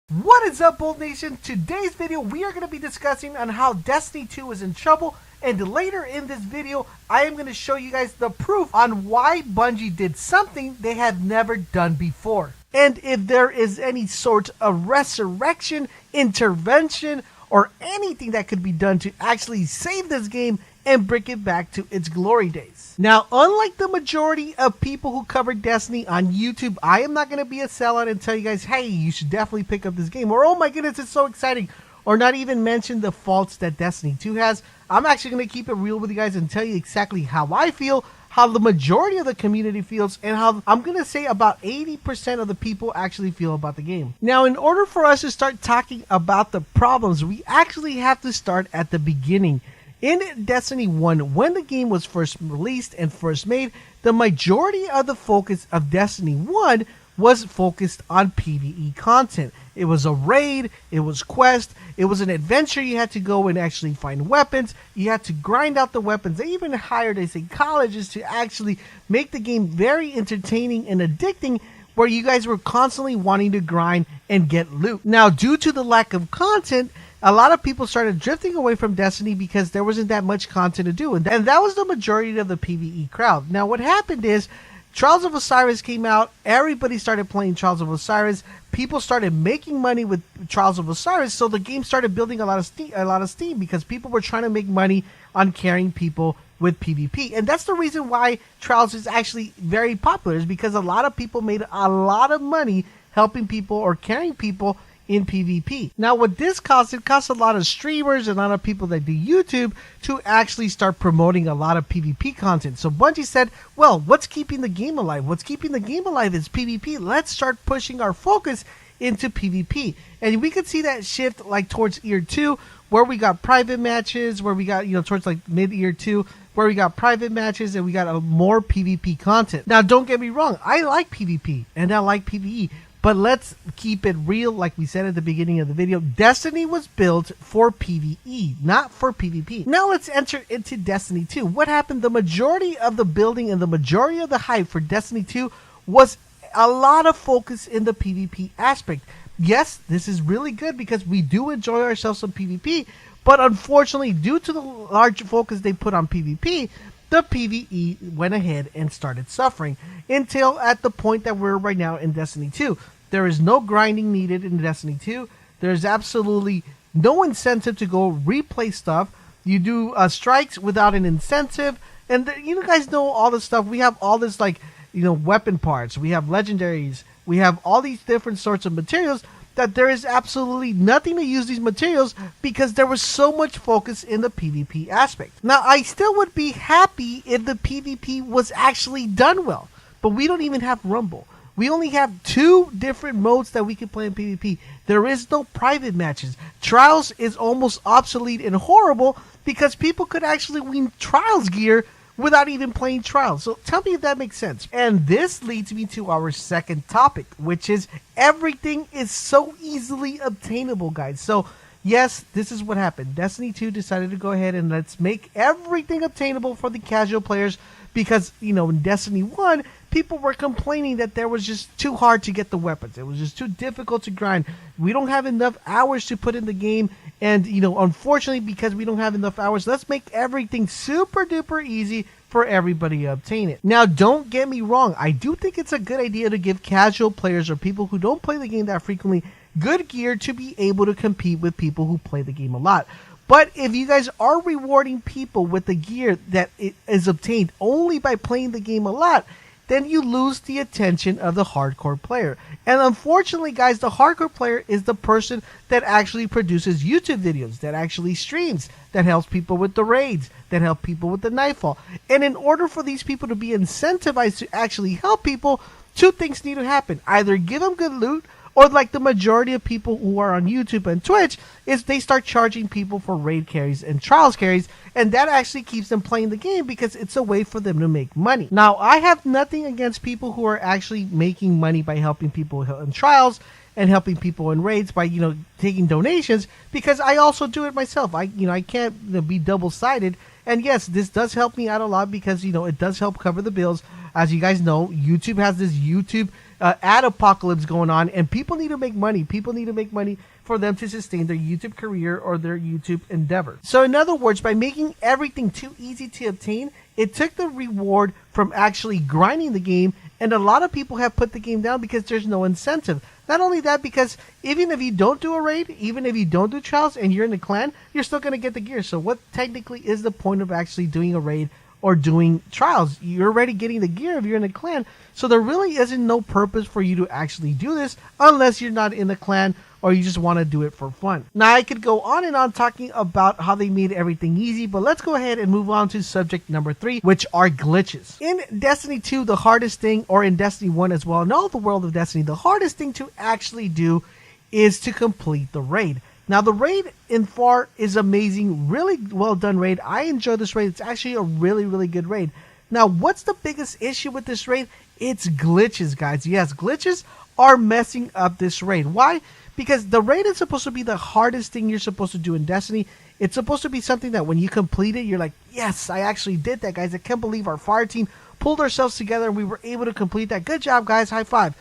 What is up, Bold Nation? Today's video we are going to be discussing on how Destiny 2 is in trouble, and later in this video I am going to show you guys the proof on why Bungie did something they had never done before, and if there is any sort of resurrection, intervention, or anything that could be done to actually save this game and bring it back to its glory days. Now, unlike the majority of people who cover Destiny on YouTube, I am not going to be a sellout and tell you guys, hey, you should definitely pick up this game, or oh my goodness, it's so exciting, or not even mention the faults that Destiny 2 has. I'm actually going to keep it real with you guys and tell you exactly how I feel, how the majority of the community feels, and how I'm going to say about 80% of the people actually feel about the game. Now, in order for us to start talking about the problems, we actually have to start at the beginning. In Destiny 1, when the game was first released and first made, the majority of the focus of Destiny 1 was focused on PvE content. It was a raid, it was quest, it was an adventure. You had to go and actually find weapons, you had to grind out the weapons. They even hired a psychologist to actually make the game very entertaining and addicting, where you guys were constantly wanting to grind and get loot. Now, due to the lack of content, a lot of people started drifting away from Destiny because there wasn't that much content to do, and that was the majority of the PvE crowd. Now, what happened is Trials of Osiris came out, everybody started playing Trials of Osiris, people started making money with Trials of Osiris, so the game started building a lot of steam because people were trying to make money on carrying people with PvP. And that's the reason why Trials is actually very popular, is because a lot of people made a lot of money helping people or carrying people in PvP. Now, what this costs, it costs a lot of streamers and a lot of people that do YouTube to actually start promoting a lot of PvP content. So Bungie said, well, what's keeping the game alive? What's keeping the game alive is PvP. Let's start pushing our focus into PvP. And we could see that shift like towards year 2, where we got private matches, where we got, towards like mid year 2, where we got private matches and we got more PvP content. Now, don't get me wrong, I like PvP and I like PvE, but let's keep it real. Like we said at the beginning of the video, Destiny was built for PvE, not for PvP. Now let's enter into Destiny 2. What happened? The majority of the building and the majority of the hype for Destiny 2 was a lot of focus in the PvP aspect. Yes, this is really good because we do enjoy ourselves some PvP, but unfortunately, due to the large focus they put on PvP, the PvE went ahead and started suffering until at the point that we're right now in Destiny 2. There is no grinding needed in Destiny 2. There's absolutely no incentive to go replay stuff. You do strikes without an incentive. And you guys know all this stuff. We have all this weapon parts. We have legendaries. We have all these different sorts of materials that there is absolutely nothing to use these materials because there was so much focus in the PvP aspect. Now, I still would be happy if the PvP was actually done well, but we don't even have Rumble. We only have 2 different modes that we can play in PvP. There is no private matches. Trials is almost obsolete and horrible because people could actually win Trials gear without even playing Trials. So tell me if that makes sense. And this leads me to our second topic, which is everything is so easily obtainable, guys. So yes, this is what happened. Destiny 2 decided to go ahead and let's make everything obtainable for the casual players because, in Destiny 1, people were complaining that there was just too hard to get the weapons. It was just too difficult to grind. We don't have enough hours to put in the game. And, unfortunately, because we don't have enough hours, let's make everything super duper easy for everybody to obtain it. Now, don't get me wrong. I do think it's a good idea to give casual players or people who don't play the game that frequently good gear to be able to compete with people who play the game a lot. But if you guys are rewarding people with the gear that is obtained only by playing the game a lot, then you lose the attention of the hardcore player. And unfortunately, guys, the hardcore player is the person that actually produces YouTube videos, that actually streams, that helps people with the raids, that help people with the nightfall. And in order for these people to be incentivized to actually help people, 2 things need to happen. Either give them good loot, or like the majority of people who are on YouTube and Twitch, is they start charging people for raid carries and trials carries, and that actually keeps them playing the game because it's a way for them to make money. Now, I have nothing against people who are actually making money by helping people in trials and helping people in raids by, taking donations, because I also do it myself. I can't be double-sided. And yes, this does help me out a lot because, it does help cover the bills. As you guys know, YouTube has this YouTube ad apocalypse going on, and people need to make money. People need to make money for them to sustain their YouTube career or their YouTube endeavor. So in other words, by making everything too easy to obtain, it took the reward from actually grinding the game, and a lot of people have put the game down because there's no incentive. Not only that, because even if you don't do a raid, even if you don't do trials and you're in the clan, you're still going to get the gear. So what technically is the point of actually doing a raid or doing trials? You're already getting the gear if you're in a clan. So there really isn't no purpose for you to actually do this unless you're not in the clan or you just want to do it for fun. Now, I could go on and on talking about how they made everything easy, but let's go ahead and move on to subject number 3, which are glitches. In Destiny 2, the hardest thing, or in Destiny 1 as well, in all the world of Destiny, the hardest thing to actually do is to complete the raid. Now, the raid in FAR is amazing, really well done raid. I enjoy this raid. It's actually a really, really good raid. Now, what's the biggest issue with this raid? It's glitches, guys. Yes, glitches are messing up this raid. Why? Because the raid is supposed to be the hardest thing you're supposed to do in Destiny. It's supposed to be something that when you complete it, you're like, yes, I actually did that, guys. I can't believe our fire team pulled ourselves together and we were able to complete that. Good job, guys. High five.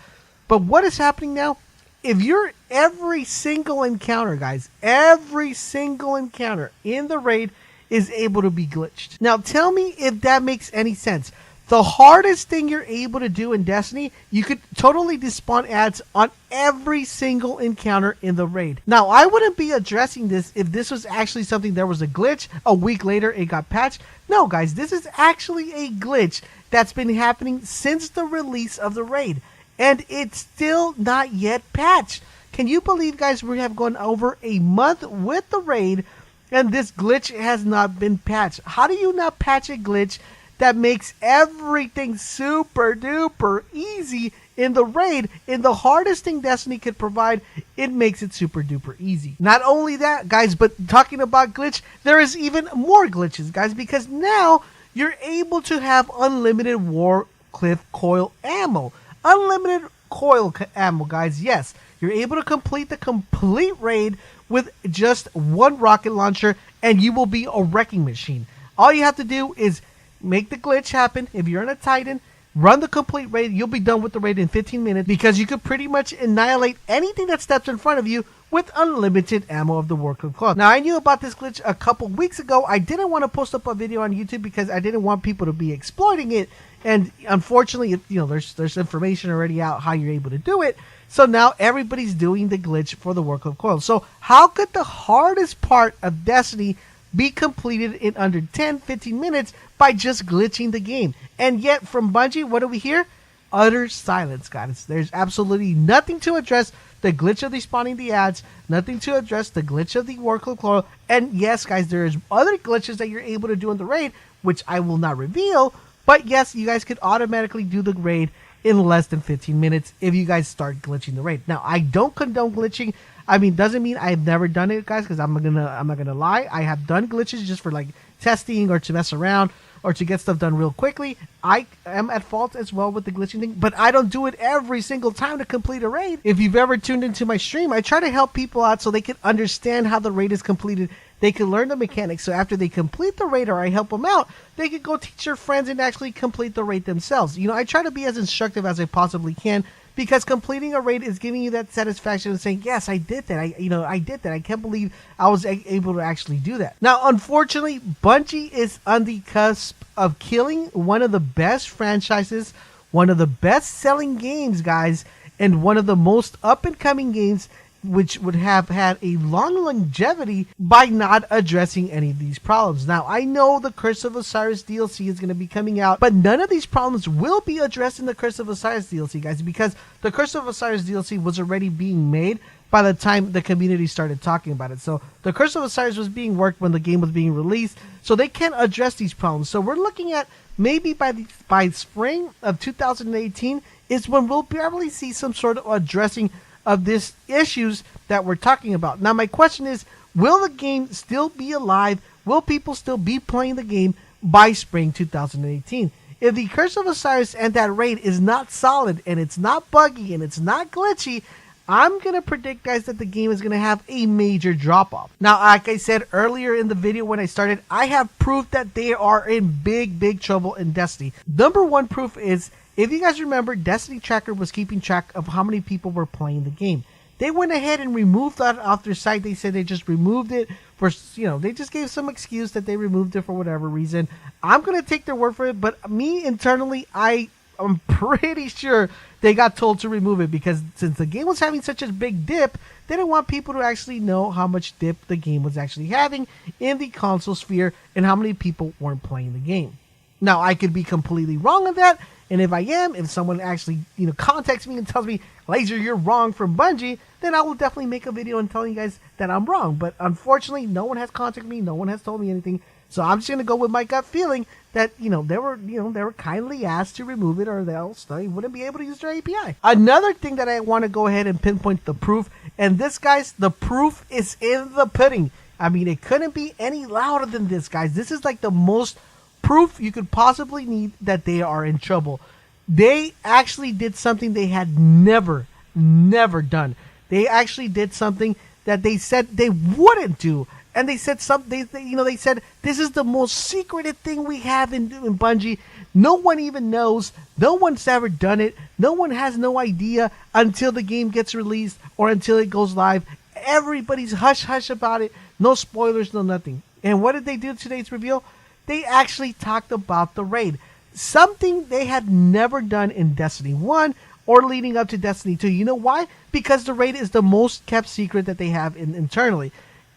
But what is happening now? If you're every single encounter, guys, every single encounter in the raid is able to be glitched. Now, tell me if that makes any sense. The hardest thing you're able to do in Destiny, you could totally despawn ads on every single encounter in the raid. Now, I wouldn't be addressing this if this was actually something there was a glitch. A week later, it got patched. No, guys, this is actually a glitch that's been happening since the release of the raid. And it's still not yet patched. Can you believe, guys, we have gone over a month with the raid and this glitch has not been patched? How do you not patch a glitch that makes everything super duper easy in the raid? In the hardest thing Destiny could provide, it makes it super duper easy. Not only that, guys, but talking about glitch, there is even more glitches, guys, because now you're able to have unlimited Warcliff coil ammo. Unlimited coil ammo, guys. Yes, you're able to complete the complete raid with just one rocket launcher and you will be a wrecking machine. All you have to do is make the glitch happen. If you're in a Titan, run the complete raid. You'll be done with the raid in 15 minutes because you could pretty much annihilate anything that steps in front of you with unlimited ammo of the Warcliff Claw. Now, I knew about this glitch a couple weeks ago. I didn't want to post up a video on YouTube because I didn't want people to be exploiting it. And unfortunately, there's information already out how you're able to do it. So now everybody's doing the glitch for the Warcliff Coil. So how could the hardest part of Destiny be completed in under 10-15 minutes by just glitching the game? And yet from Bungie, what do we hear? Utter silence, guys. There's absolutely nothing to address the glitch of despawning the ads, nothing to address the glitch of the Warcliff Coil. And yes, guys, there is other glitches that you're able to do in the raid, which I will not reveal. But yes, you guys could automatically do the raid in less than 15 minutes if you guys start glitching the raid. Now, I don't condone glitching. I mean, doesn't mean I've never done it, guys, because I'm not gonna lie. I have done glitches just for like testing or to mess around or to get stuff done real quickly. I am at fault as well with the glitching thing, but I don't do it every single time to complete a raid. If you've ever tuned into my stream, I try to help people out so they can understand how the raid is completed. They can learn the mechanics, so after they complete the raid or I help them out, they can go teach their friends and actually complete the raid themselves. You know, I try to be as instructive as I possibly can because completing a raid is giving you that satisfaction of saying, yes, I did that. I did that. I can't believe I was able to actually do that. Now, unfortunately, Bungie is on the cusp of killing one of the best franchises, one of the best-selling games, guys, and one of the most up-and-coming games which would have had a long longevity by not addressing any of these problems. Now, I know the Curse of Osiris DLC is going to be coming out, but none of these problems will be addressed in the Curse of Osiris DLC, guys, because the Curse of Osiris DLC was already being made by the time the community started talking about it. So the Curse of Osiris was being worked when the game was being released, so they can't address these problems. So we're looking at maybe by spring of 2018 is when we'll probably see some sort of addressing of these issues that we're talking about. Now, my question is, will the game still be alive? Will people still be playing the game by spring 2018? If the Curse of Osiris and that raid is not solid, and it's not buggy, and it's not glitchy, I'm going to predict, guys, that the game is going to have a major drop-off. Now, like I said earlier in the video when I started, I have proof that they are in big trouble in Destiny. Number one proof is If you guys remember, Destiny Tracker was keeping track of how many people were playing the game. They went ahead and removed that off their site. They said they just removed it for, they just gave some excuse that they removed it for whatever reason. I'm going to take their word for it, but me internally, I'm pretty sure they got told to remove it because since the game was having such a big dip, they didn't want people to actually know how much dip the game was actually having in the console sphere and how many people weren't playing the game. Now, I could be completely wrong on that, and if I am, if someone actually, contacts me and tells me, Laser, you're wrong from Bungie, then I will definitely make a video and telling you guys that I'm wrong. But unfortunately, no one has contacted me, no one has told me anything. So I'm just gonna go with my gut feeling that they were kindly asked to remove it, or else they wouldn't be able to use their API. Another thing that I want to go ahead and pinpoint the proof, and this, guys, the proof is in the pudding. I mean, it couldn't be any louder than this, guys. This is like the most proof you could possibly need that they are in trouble. They actually did something they had never done. They actually did something that they said they wouldn't do. And they said they said this is the most secretive thing we have in Bungie. No one even knows. No one's ever done it. No one has no idea until the game gets released or until it goes live. Everybody's hush about it. No spoilers, no nothing. And what did they do today's reveal? They actually talked about the raid. Something they had never done in Destiny 1 or leading up to Destiny 2. You know why? Because the raid is the most kept secret that they have internally.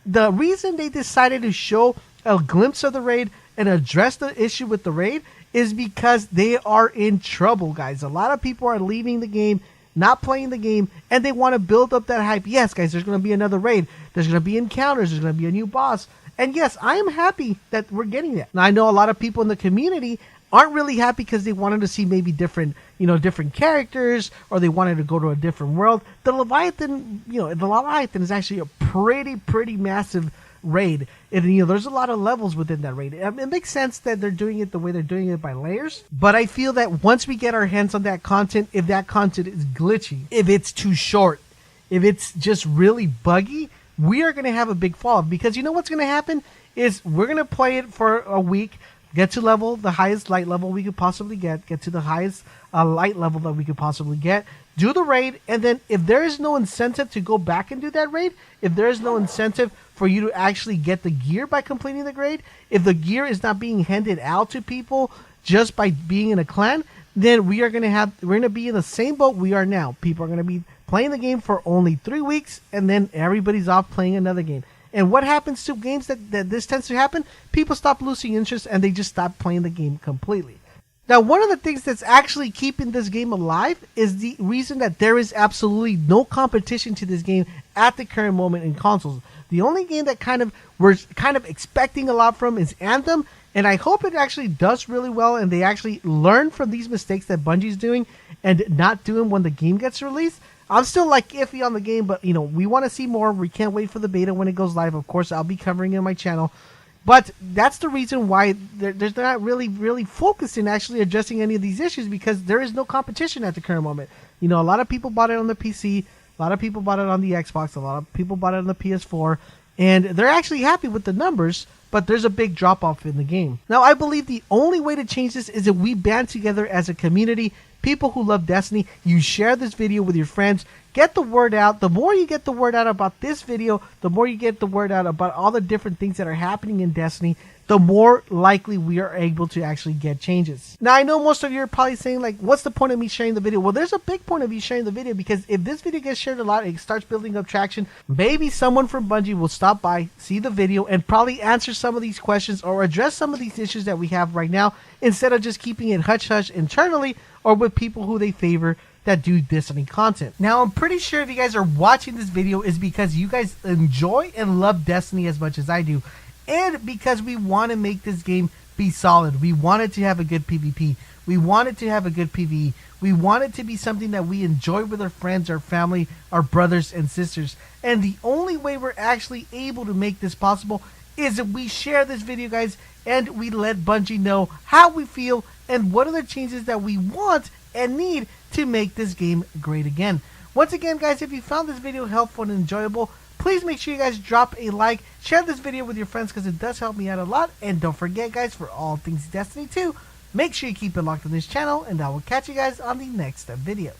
The reason they decided to show a glimpse of the raid and address the issue with the raid is because they are in trouble, guys. A lot of people are leaving the game, not playing the game, and they want to build up that hype. Yes, guys, there's going to be another raid. There's going to be encounters. There's going to be a new boss. And yes, I am happy that we're getting that. Now, I know a lot of people in the community aren't really happy because they wanted to see maybe different characters, or they wanted to go to a different world. The Leviathan is actually a pretty massive raid. And, there's a lot of levels within that raid. It makes sense that they're doing it the way they're doing it by layers. But I feel that once we get our hands on that content, if that content is glitchy, if it's too short, if it's just really buggy, we are going to have a big fall. Because you know what's going to happen is we're going to play it for a week, get to the highest light level we could possibly get to the highest light level that we could possibly get, do the raid, and then if there is no incentive to go back and do that raid, if there is no incentive for you to actually get the gear by completing the raid, if the gear is not being handed out to people just by being in a clan, then we're going to be in the same boat we are now. People are going to be playing the game for only 3 weeks, and then everybody's off playing another game. And what happens to games that this tends to happen? People stop losing interest and they just stop playing the game completely. Now, one of the things that's actually keeping this game alive is the reason that there is absolutely no competition to this game at the current moment in consoles. The only game that we're expecting a lot from is Anthem, and I hope it actually does really well and they actually learn from these mistakes that Bungie's doing and not doing when the game gets released. I'm still iffy on the game, but we want to see more. We can't wait for the beta when it goes live. Of course, I'll be covering it on my channel. But that's the reason why they're not really focused in actually addressing any of these issues, because there is no competition at the current moment. A lot of people bought it on the PC, a lot of people bought it on the Xbox, a lot of people bought it on the PS4, and they're actually happy with the numbers, but there's a big drop-off in the game. Now, I believe the only way to change this is if we band together as a community, people who love Destiny. You share this video with your friends. Get the word out. The more you get the word out about this video, the more you get the word out about all the different things that are happening in Destiny, the more likely we are able to actually get changes. Now, I know most of you are probably saying, what's the point of me sharing the video? Well, there's a big point of you sharing the video, because if this video gets shared a lot, it starts building up traction. Maybe someone from Bungie will stop by, see the video, and probably answer some of these questions or address some of these issues that we have right now, instead of just keeping it hush-hush internally or with people who they favor that do Destiny content. Now, I'm pretty sure if you guys are watching this video is because you guys enjoy and love Destiny as much as I do, and because we want to make this game be solid. We want it to have a good PvP. We want it to have a good PvE. We want it to be something that we enjoy with our friends, our family, our brothers and sisters. And the only way we're actually able to make this possible is if we share this video, guys, and we let Bungie know how we feel and what are the changes that we want and need to make this game great again. Once again, guys, if you found this video helpful and enjoyable, please make sure you guys drop a like, share this video with your friends, because it does help me out a lot. And don't forget, guys, for all things Destiny 2, Make sure you keep it locked on this channel, and I will catch you guys on the next video.